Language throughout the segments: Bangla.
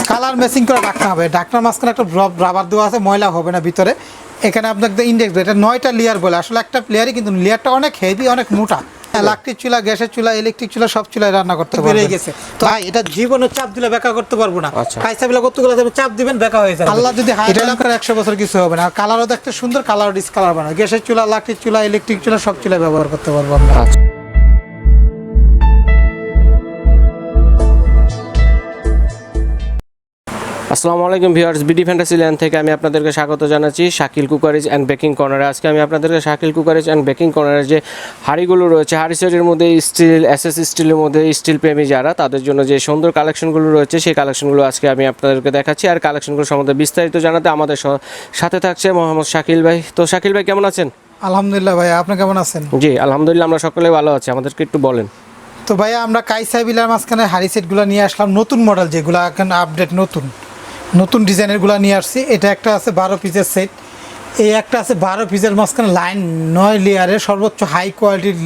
কালার ম্যাচিং করে রাখতে হবে। ঢাকনার মাঝখানে একটা রাবার দেওয়া আছে, ময়লা হবে না ভিতরে। এখানে আপনাকে ইন্ডেক্স, এটা 9টা লেয়ার বলে, আসলে একটা লেয়ারই, কিন্তু লেয়ারটা অনেক হেভি, অনেক মোটা। লাকড়ির চুলা, গ্যাসের চুলা, ইলেকট্রিক চুলা, সব চুলায় রান্না করতে পেরে গেছে। তো ভাই এটা জীবনে চাপ দিলে বেকা করতে পারবো না। কাইসাবিলা কতগুলো চাপ দিবেন বেকা হয়ে যাবে। আল্লাহ যদি এটা আপনার 100 বছর কিছু হবে না। আর কালারও দেখতে সুন্দর, কালার ডিসকালার বানায়। গ্যাসের চুলা, লাকড়ির চুলা, ইলেকট্রিক চুলা, সব চুলায় ব্যবহার করতে পারবো আমরা। আসসালামু আলাইকুম ভিউয়ার্স, বিডি ফ্যান্টাসিল্যান্ড থেকে আমি আপনাদেরকে স্বাগত জানাচ্ছি শাকিল কুকারিজ অ্যান্ড বেকিং কর্নারে। আজকে আমি আপনাদেরকে শাকিল কুকারিজ অ্যান্ড বেকিং কর্নারের যে হাঁড়িগুলো রয়েছে, হাঁড়ি সেটের মধ্যে স্টিল, এসএস স্টিলের মধ্যে, স্টিল প্রেমী যারা, তাদের জন্য যে সুন্দর কালেকশনগুলো রয়েছে সেই কালেকশনগুলো আজকে আমি আপনাদেরকে দেখাচ্ছি। আর কালেকশনগুলো সম্বন্ধে বিস্তারিত জানাতে আমাদের সাথে থাকছে মোহাম্মদ শাকিল ভাই। তো শাকিল ভাই কেমন আছেন? আলহামদুলিল্লাহ ভাই, আপনি কেমন আছেন? জি আলহামদুলিল্লাহ, আমরা সকলে ভালো আছি। আমাদেরকে একটু বলেন। তো ভাইয়া আমরা কাইসাবিলার মাঝখানে হাঁড়ি সেটগুলো নিয়ে আসলাম, নতুন মডেল যেগুলো এখন আপডেট, নতুন ডিজাইনেরগুলো নিয়ে আসছি। এটা একটা আছে 12 পিসের সেট, এই একটা আছে 12 পিসের মাঝখানে লাইন 9 লেয়ারের সর্বোচ্চ হাই কোয়ালিটির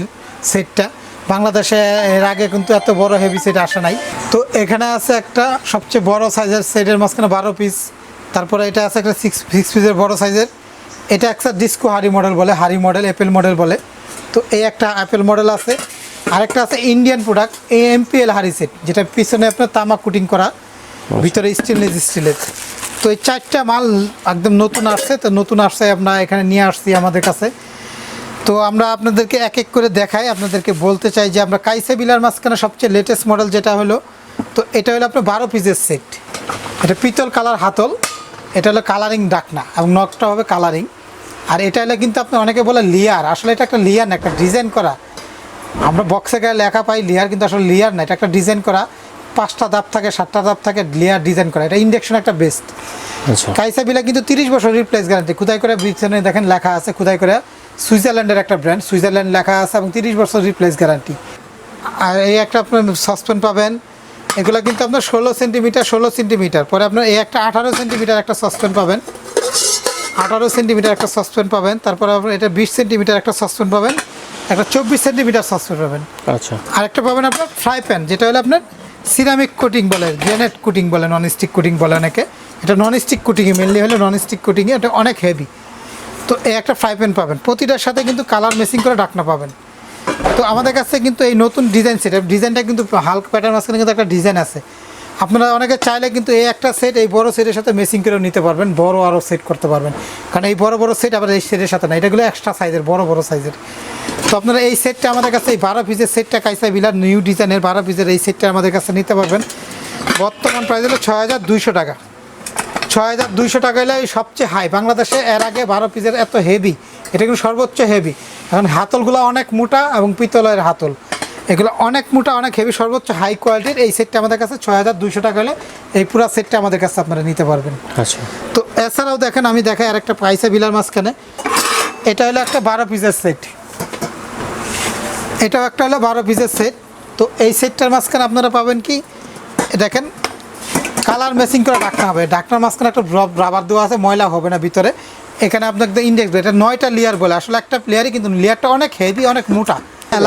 সেটটা। বাংলাদেশে এর আগে কিন্তু এত বড় হেভি সেট আসে নাই। তো এখানে আছে একটা সবচেয়ে বড় সাইজের সেটের মাঝখানে 12 পিস। তারপরে এটা আছে একটা 6 পিসের বড় সাইজের। এটা একটা ডিস্কো হাঁড়ি মডেল বলে, হাঁড়ি মডেল, অ্যাপেল মডেল বলে। তো এই একটা অ্যাপেল মডেল আছে। আরেকটা আছে ইন্ডিয়ান প্রোডাক্ট এমপিএল হাঁড়ি সেট, যেটা পিছনে আপনার তামা কুটিং করা, ভিতরে স্টেনলেস স্টিলের। তো এই 4টা মাল একদম নতুন আসছে। তো নতুন আসছে আমরা এখানে নিয়ে আসছি আমাদের কাছে। তো আমরা আপনাদেরকে এক এক করে দেখাই, আপনাদেরকে বলতে চাই যে আমরা কাইসাবিলার মাঝখানে সবচেয়ে লেটেস্ট মডেল যেটা হলো, তো এটা হলো আপনার 12 পিসের সেট। এটা পিতল কালার হাতল, এটা হলো কালারিং ডাকনা এবং নকটা হবে কালারিং। আর এটা হলো কিন্তু আপনি অনেকে বলে লেয়ার, আসলে এটা একটা লেয়ার না, একটা ডিজাইন করা। আমরা বক্সে গায়ে লেখা পাই লেয়ার, কিন্তু আসলে লেয়ার না, এটা একটা ডিজাইন করা। 5টা ধাপ থাকে, 7টা ধাপ থাকে, লেয়ার ডিজাইন করা। এটা ইন্ডাকশন একটা বেস্ট। কাইসাবিলা কিন্তু 30 বছর রিপ্লেস গ্যারান্টি। খুদাই করে পিছনে দেখেন লেখা আছে, খুদাই করে সুইজারল্যান্ডের একটা ব্র্যান্ড, সুইজারল্যান্ড লেখা আছে, এবং 30 বছর রিপ্লেস গ্যারান্টি। আর এই একটা আপনার সসপ্যান পাবেন, এগুলো কিন্তু আপনার 16 সেন্টিমিটার। পরে আপনার এই একটা 18 সেন্টিমিটার একটা সসপ্যান পাবেন, 18 সেন্টিমিটার একটা সসপ্যান পাবেন। তারপরে আপনার এটা 20 সেন্টিমিটার একটা সসপ্যান পাবেন, একটা 24 সেন্টিমিটার সসপ্যান পাবেন। আচ্ছা, আরেকটা পাবেন আপনার ফ্রাই প্যান, যেটা হলো আপনার সিরামিক কোটিং বলে, গ্রেনাইট কোটিং বলে, নন স্টিক কোটিং বলে অনেকে। এটা নন স্টিক কোটিংয়ে, মেনলি হলো নন স্টিক কোটিংয়ে, এটা অনেক হেভি। তো এই একটা ফ্রাই প্যান পাবেন, প্রতিটার সাথে কিন্তু কালার ম্যাচিং করে ঢাকনা পাবেন। তো আমাদের কাছে কিন্তু এই নতুন ডিজাইন সেট, ডিজাইনটা কিন্তু হালকা প্যাটার্ন মাঝখানে কিন্তু একটা ডিজাইন আছে। আপনারা অনেকে চাইলে কিন্তু এই একটা সেট এই বড় সেটের সাথে ম্যাচিং করেও নিতে পারবেন, বড় আরও সেট করতে পারবেন। কারণ এই বড় সেট আবার এই সেটের সাথে না, এটাগুলো এক্সট্রা সাইজের, বড় সাইজের। তো আপনারা এই সেটটা আমাদের কাছে, এই 12 পিসের সেটটা, কাইসাবিলার নিউ ডিজাইনের 12 পিসের এই সেটটা আমাদের কাছে নিতে পারবেন। বর্তমান প্রাইস হলো 6200 টাকা। 6200 টাকা হলে সবচেয়ে হাই বাংলাদেশে। এর আগে 12 পিসের এত হেভি, এটা কিন্তু সর্বোচ্চ হেভি। এখন হাতলগুলো অনেক মোটা এবং পিতলের হাতল, এগুলো অনেক মোটা, অনেক হেভি, সর্বোচ্চ হাই কোয়ালিটির। এই সেটটা আমাদের কাছে 6200 টাকা হলে এই পুরো সেটটা আমাদের কাছে আপনারা নিতে পারবেন। আচ্ছা, তো এছাড়াও দেখেন, আমি দেখাই আরেকটা কাইসাবিলার মাঝখানে, এটা হলো একটা 12 পিসের সেট। এটাও একটা হলো 12 পিসের সেট। তো এই সেটটার মাঝখানে আপনারা পাবেন কি, দেখেন কালার ম্যাচিং করে রাখতে হবে। ঢাকনার মাঝখানে একটা রাবার দেওয়া আছে, ময়লা হবে না ভিতরে। এখানে আপনাকে ইন্ডেক্স, এটা 9টা লেয়ার বলে, আসলে একটা লেয়ারই, কিন্তু লেয়ারটা অনেক হেভি, অনেক মোটা।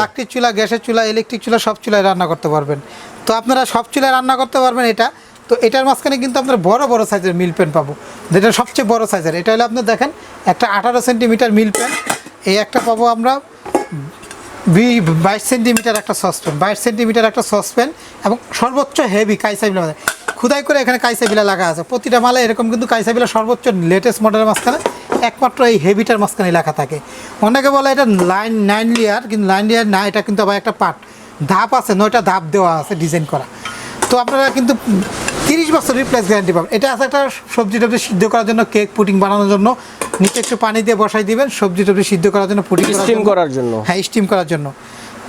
লাকড়ির চুলা, গ্যাসের চুলা, ইলেকট্রিক চুলা, সব চুলায় রান্না করতে পারবেন। তো আপনারা সব চুলায় রান্না করতে পারবেন এটা। তো এটার মাঝখানে কিন্তু আপনার বড় সাইজের মিল প্যান পাবো, যেটা সবচেয়ে বড় সাইজের। এটা হলে আপনার দেখেন একটা 18 সেন্টিমিটার মিল প্যান। এই একটা পাবো আমরা 22 সেন্টিমিটার একটা সসপ্যান, 22 সেন্টিমিটার একটা সসপ্যান, এবং সর্বোচ্চ হেভি কাইসাবিলা খুদাই করে এখানে কাইসাবিলা লাগা আছে। প্রতিটা মালে এরকম কিন্তু কাইসাবিলা সর্বোচ্চ লেটেস্ট মডেলের মাঝখানে একমাত্র এই হেভিটার মাঝখানে লেখা থাকে। অনেকে বলে এটা 9 লেয়ার, কিন্তু 9 লেয়ার না, এটা কিন্তু আবার একটা পার্ট, ধাপ আছে, 9টা ধাপ দেওয়া আছে ডিজাইন করা। তো আপনারা কিন্তু 30 বছর রিপ্লেস গ্যারান্টি পাবেন। এটা আছে একটা সবজি টবজি সিদ্ধ করার জন্য, কেক পুডিং বানানোর জন্য নিচে একটু পানি দিয়ে বসাই দিবেন, সবজি টবজি সিদ্ধ করার জন্য, পুডিং স্টিম করার জন্য, হ্যাঁ স্টিম করার জন্য।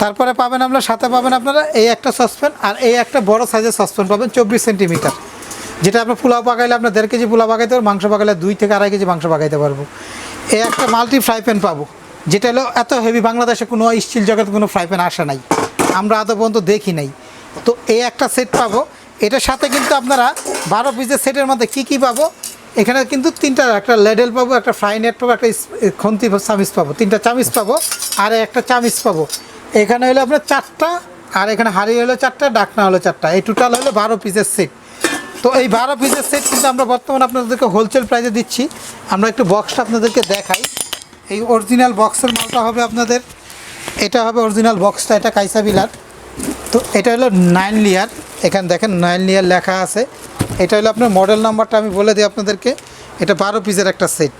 তারপরে পাবেন আমরা সাথে পাবেন আপনারা এই একটা সসপ্যান, আর এই একটা বড় সাইজের সসপ্যান পাবেন 24 সেন্টিমিটার, যেটা আপনার পোলাও পাকাইলে আপনার 1.5 কেজি পোলাও পাকাইতে পারবো, মাংস পাকাইলে 2 থেকে 2.5 কেজি মাংস পাকাইতে পারবো। এই একটা মাল্টি ফ্রাই প্যান পাবো, যেটা হলো এত হেভি, বাংলাদেশে কোনো স্টিল জগতে কোনো ফ্রাই প্যান আসে নাই, আমরা আদৌ পর্যন্ত দেখি নাই। তো এই একটা সেট পাবো। এটার সাথে কিন্তু আপনারা 12 পিসের সেটের মধ্যে কী পাবো, এখানে কিন্তু 3টা, একটা লেডেল পাবো, একটা ফ্রাই নেট পাবো, একটা খন্তি চামিচ পাবো, 3টা চামিচ পাবো, আর একটা চামিচ পাবো। এখানে হলো আপনার 4টা, আর এখানে হাঁড়ি হলো 4টা, ডাকনা হলো 4টা। এই টোটাল হলো 12 পিসের সেট। তো এই 12 পিসের সেট কিন্তু আমরা বর্তমানে আপনাদেরকে হোলসেল প্রাইসে দিচ্ছি। আমরা একটু বক্সটা আপনাদেরকে দেখাই। এই অরিজিনাল বক্সের মালটা হবে আপনাদের, এটা হবে অরিজিনাল বক্সটা, এটা কাইসাভিলার। তো এটা হলো 9 লেয়ার, এখানে দেখেন 9 লেয়ার লেখা আছে। এটা হলো আপনার মডেল নাম্বারটা আমি বলে দিই আপনাদেরকে। এটা 12 পিসের একটা সেট,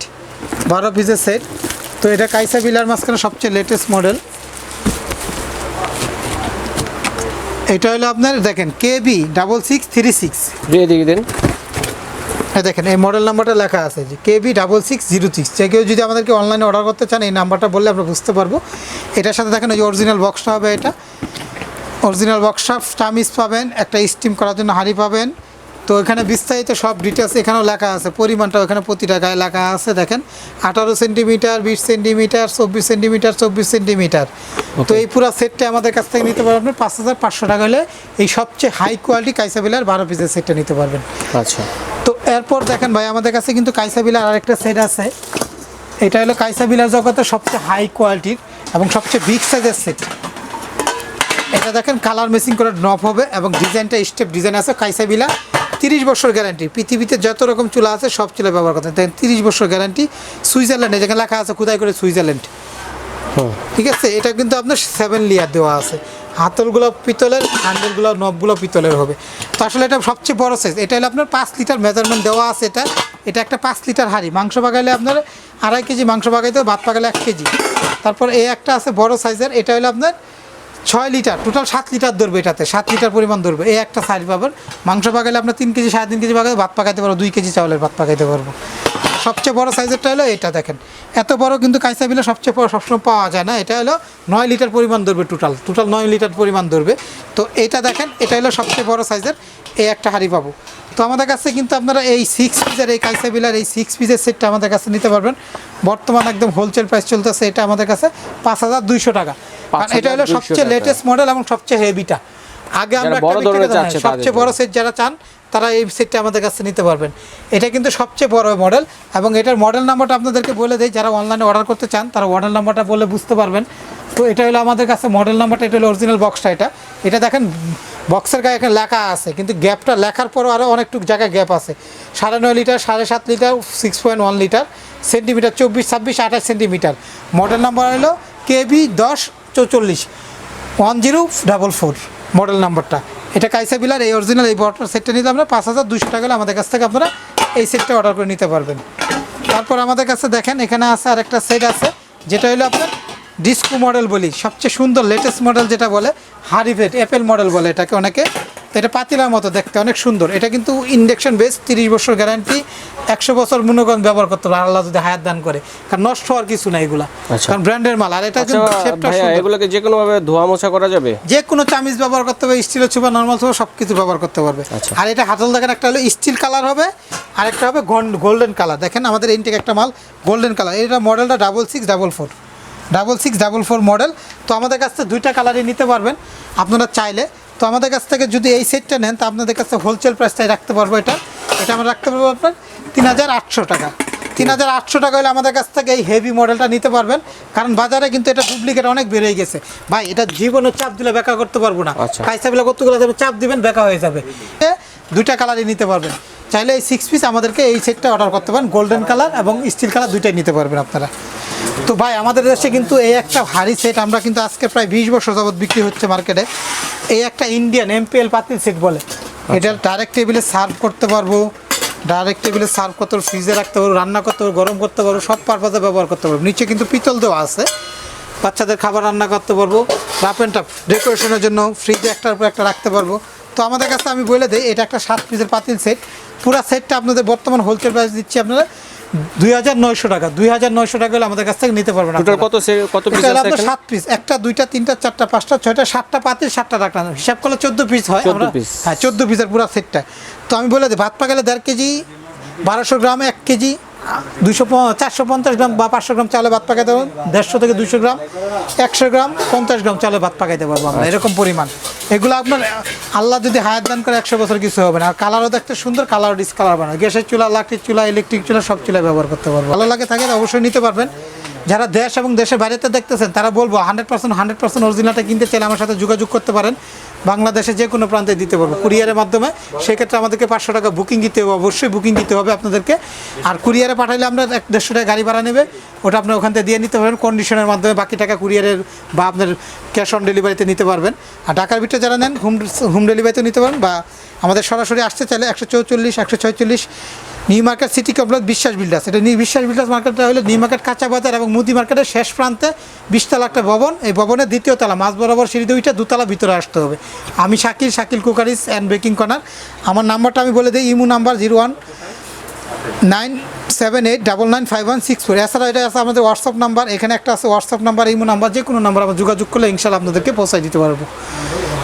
12 পিসের সেট। তো এটা কাইসাভিলার মাঝখানে সবচেয়ে লেটেস্ট মডেল। এটা হলো আপনার দেখেন KB6636। দিয়ে দিন। দেখেন এই মডেল নাম্বারটা লেখা আছে যে KB6606। যে কেউ যদি আমাদেরকে অনলাইনে অর্ডার করতে চান এই নাম্বারটা বললে আমরা বুঝতে পারবো। এটার সাথে দেখেন ওই যে অরিজিনাল বক্সটা হবে, এটা অরিজিনাল বক্সটা, চামিচ পাবেন, একটা স্টিম করার জন্য হাঁড়ি পাবেন। তো এখানে বিস্তারিত সব ডিটেলস এখানেও লেখা আছে, পরিমাণটাও এখানে প্রতিটা গায়ে লেখা আছে। দেখেন 18 সেন্টিমিটার, 20 সেন্টিমিটার, 24 সেন্টিমিটার, 24 সেন্টিমিটার। তো এই পুরো সেটটা আমাদের কাছ থেকে নিতে পারবেন 5500 টাকা হলে এই সবচেয়ে হাই কোয়ালিটি কাইসাভিলার 12 পিসের সেটটা নিতে পারবেন। আচ্ছা, তো এরপর দেখেন ভাই আমাদের কাছে কিন্তু কাইসাভিলার আরেকটা সেট আছে। এটা হলো কাইসাভিলার জগতের সবচেয়ে হাই কোয়ালিটির এবং সবচেয়ে বিগ সাইজের সেট। এটা দেখেন কালার মেসিং করে নব হবে এবং ডিজাইনটা স্টেপ ডিজাইন আছে। কাইসাভিলা 30 বছর গ্যারান্টি, পৃথিবীতে যত রকম চুলা আছে সব চুলা ব্যবহার করতে দেখেন 30 বছর গ্যারান্টি। সুইজারল্যান্ডে যেখানে লেখা আছে খোদাই করে সুইজারল্যান্ড, ঠিক আছে। এটা কিন্তু আপনার 7 লেয়ার দেওয়া আছে। হাতলগুলো পিতলের, হ্যান্ডেলগুলো নবগুলো পিতলের হবে। তো আসলে এটা সবচেয়ে বড় সাইজ। এটা হলো আপনার 5 লিটার মেজারমেন্ট দেওয়া আছে। এটা একটা 5 লিটার হাঁড়ি। মাংস পাকাইলে আপনার 2.5 কেজি মাংস পাকাইতে, ভাত পাকাইলে 1 কেজি। তারপর এই একটা আছে বড় সাইজের, এটা হলো আপনার 6 লিটার, টোটাল 7 লিটার ধরবে। এটাতে 7 লিটার পরিমাণ ধরবে। এই একটা সাইজ পাবেন। মাংস পাকাইলে আপনার 3 কেজি 3.5 কেজি পাকাইতে, ভাত পাকাইতে পারবো 2 কেজি চাউলের ভাত পাকাইতে পারবো। সবচেয়ে বড় সাইজেরটা হলো এটা। দেখেন এত বড় কিন্তু কাইসাভিলা সবচেয়ে বড় সবসময় পাওয়া যায় না। এটা হলো 9 লিটার পরিমাণ ধরবে, টোটাল 9 লিটার পরিমাণ ধরবে। তো এটা দেখেন, এটা হলো সবচেয়ে বড় সাইজের এই একটা হাঁড়ি পাবো। তো আমাদের কাছে কিন্তু আপনারা এই 6 পিসের এই কাইসাভিলার এই 6 পিসের সেটটা আমাদের কাছে নিতে পারবেন। বর্তমান একদম হোলসেল প্রাইস চলতেছে এটা আমাদের কাছে 5200 টাকা। কারণ এটা হলো সবচেয়ে লেটেস্ট মডেল এবং সবচেয়ে হেভিটা। আগে আমরা সবচেয়ে বড় সেট যারা চান তারা এই সেটটা আমাদের কাছে নিতে পারবেন। এটা কিন্তু সবচেয়ে বড় মডেল এবং এটার মডেল নাম্বারটা আপনাদেরকে বলে দেয়। যারা অনলাইনে অর্ডার করতে চান তারা মডেল নাম্বারটা বলে বুঝতে পারবেন। তো এটা হলো আমাদের কাছে মডেল নাম্বারটা, এটা হলো অরিজিনাল বক্সটা। এটা দেখেন বক্সের গায়ে এখানে লেখা আছে, কিন্তু গ্যাপটা লেখার পরও আরও অনেকটুকু জায়গায় গ্যাপ আছে। 9.5 litre, 7.5 litre, 6.1 litre, centimetre 24, 26, 28 centimetre. Model number হলো KB1044 1044 মডেল নাম্বারটা। এটা কাইসাভিলার এই অরিজিনাল এই বটল সেটটা নিতে আমরা 5200 টাকা হলে আমাদের কাছ থেকে আপনারা এই সেটটা অর্ডার করে নিতে পারবেন। তারপর আমাদের কাছে দেখেন এখানে আছে আরেকটা সেট আছে, যেটা হলো আপনার ডিস্কো মডেল বলি, সবচেয়ে সুন্দর লেটেস্ট মডেল যেটা বলে হারিভেট অ্যাপেল মডেল বলে এটাকে অনেকে। তো এটা পাতিলার মতো দেখতে, অনেক সুন্দর। এটা কিন্তু ইন্ডাকশন বেস, 30 বছর গ্যারান্টি, 100 বছর মনোগণ ব্যবহার করতে পারবে আল্লাহ যদি হায়াত দান করে। কারণ নষ্ট হওয়ার কিছু না এগুলা, কারণ ব্র্যান্ডের মাল। আর এটা কিন্তু শেপটা সুন্দর। এগুলোকে যে কোনো ভাবে ধোয়া মোছা করা যাবে, যে কোনো চামিচ ব্যবহার করতে পারবে, স্টিলের ছোবা, নরমাল ছোবা সব কিছু ব্যবহার করতে পারবে। আর এটা হাতল দেখেন একটা হলো স্টিল কালার হবে, আরেকটা হবে গোল্ডেন কালার। দেখেন আমাদের ইনটেক একটা মাল গোল্ডেন কালার। এটা মডেলটা 6644 মডেল। তো আমাদের কাছ থেকে 2টা কালারই নিতে পারবেন আপনারা চাইলে। তো আমাদের কাছ থেকে যদি এই সেটটা নেন তো আপনাদের কাছে হোলসেল প্রাইসটাই রাখতে পারবো। এটা আমরা রাখতে পারবো আপনার 3800 টাকা। 3800 টাকা হলে আমাদের কাছ থেকে এই হেভি মডেলটা নিতে পারবেন। কারণ বাজারে কিন্তু এটা ডুপ্লিকেট অনেক বেড়ে গেছে ভাই। এটা জীবনে চাপ দিলে বেকা করতে পারবো না। কাইসাভিলা কতগুলো যাবে, চাপ দিবেন বেকা হয়ে যাবে। 2টা কালারই নিতে পারবেন। চাইলে এই 6 পিস আমাদেরকে এই সেটটা অর্ডার করতে পারেন। গোল্ডেন কালার এবং স্টিল কালার 2টাই নিতে পারবেন আপনারা। তো ভাই আমাদের দেশে কিন্তু এই একটা হাড়ি সেট আমরা কিন্তু আজকে প্রায় 20 বছর যাবত বিক্রি হচ্ছে মার্কেটে। এই একটা ইন্ডিয়ান MPL পাতিল সেট বলে। এটা ডাইরেক্ট টেবিলে সার্ভ করতে পারবো, ডাইরেক্ট টেবিলে সার্ভ করতে পারবো, ফ্রিজে রাখতে পারবো, রান্না করতে পারবো, গরম করতে পারবো, সব পারপাসে ব্যবহার করতে পারবো। নিচে কিন্তু পিতল দেওয়া আছে, বাচ্চাদের খাবার রান্না করতে পারবো, রাফ অ্যান্ড টাফ ডেকোরেশনের জন্য ফ্রিজে একটার উপর একটা রাখতে পারবো। তো আমাদের কাছে আমি বলে দিই এটা একটা 7 পিসের পাতিল সেট। পুরো সেটটা আপনাদের বর্তমান হোলসেল প্রাইস দিচ্ছি আপনারা 2900 টাকা। 2900 টাকা হলে আমাদের কাছ থেকে নিতে পারবেন। কত পিস আছে? আপনার 7 পিস, 1টা 2টা 3টা 4টা 5টা 6টা 7টা পাতিল 7টা রাখলাম, হিসাব করলে 14 পিস হয়। হ্যাঁ 14 পিসের পুরো সেটটা। তো আমি বলে দিই ভাত পাকালে 1.5 কেজি, 1200 গ্রাম 1 কেজি, 450 গ্রাম বা 500 গ্রাম চালে ভাত পাকাইতে পারবো, 150 থেকে 200 গ্রাম, 100 গ্রাম, 50 গ্রাম চালে ভাত পাকাইতে পারবো আমরা, এরকম পরিমাণ। এগুলো আপনার আল্লাহ যদি হায়াত দান করে 100 বছর কিছু হবে না। আর কালারও দেখতে সুন্দর, কালারও ডিসকালার বানায়। গ্যাসের চুলা, লাকড়ির চুলা, ইলেকট্রিক চুলা সব চুলা ব্যবহার করতে পারবো। ভালো লাগে থাকে অবশ্যই নিতে পারবেন। যারা দেশ এবং দেশের বাইরেতে দেখতেছেন তারা বলবো 100% অরিজিনালটা কিনতে চাইলে আমার সাথে যোগাযোগ করতে পারেন। বাংলাদেশে যে কোনো প্রান্তে দিতে পারবো কুরিয়ারের মাধ্যমে। সেক্ষেত্রে আমাদেরকে 500 টাকা বুকিং দিতে হবে, অবশ্যই বুকিং দিতে হবে আপনাদেরকে। আর কুরিয়ারে পাঠাইলে আমরা 150 টাকা গাড়ি ভাড়া নেবে, ওটা আপনি ওখান থেকে দিয়ে নিতে পারবেন কন্ডিশনের মাধ্যমে। বাকি টাকা কুরিয়ারের বা আপনার ক্যাশ অন ডেলিভারিতে নিতে পারবেন। আর ঢাকার ভিতরে যারা নেন হোম ডেলিভারিতে নিতে পারেন, বা আমাদের সরাসরি আসতে চাইলে 144 146 নিউ মার্কেট সিটি কমপ্লেক্স বিশ্বাস বিল্ডার্স। এটা বিশ্বাস বিল্ডার্স মার্কেটটা হলো নিউ মার্কেট কাঁচা বাজার এবং মুদি মার্কেটের শেষ প্রান্তে 20 তলা একটা ভবন। এই ভবনের 2য় তলা, মাঝ বরাবর সিঁড়ি 2টা, 2 তলা ভিতরে আসতে হবে। আমি Shakil cookeries and baking corner. আমার নাম্বারটা আমি বলে দিই, ইমো নাম্বার 0197899516 এছাড়া এটা আছে আমাদের হোয়াটসঅ্যাপ নাম্বার। এখানে একটা আছে হোয়াটসঅ্যাপ নাম্বার, ইমো নাম্বার, যে কোনো নাম্বার আমরা যোগাযোগ করলে ইনশাআল্লাহ আপনাদেরকে পৌঁছায় দিতে পারবো।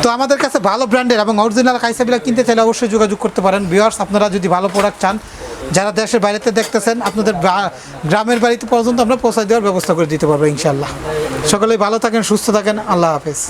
তো আমাদের কাছে ভালো ব্র্যান্ডের এবং অরিজিনাল কাইসাভিলা কিনতে চাইলে অবশ্যই যোগাযোগ করতে পারেন। ভিউয়ার্স, আপনারা যদি ভালো প্রোডাক্ট চান, যারা দেশের বাইরেতে দেখতেছেন, আপনাদের গ্রামের বাড়িতে পর্যন্ত আমরা পৌঁছায় দেওয়ার ব্যবস্থা করে দিতে পারবো ইনশাআল্লাহ। সকলেই ভালো থাকেন, সুস্থ থাকেন, আল্লাহ হাফেজ।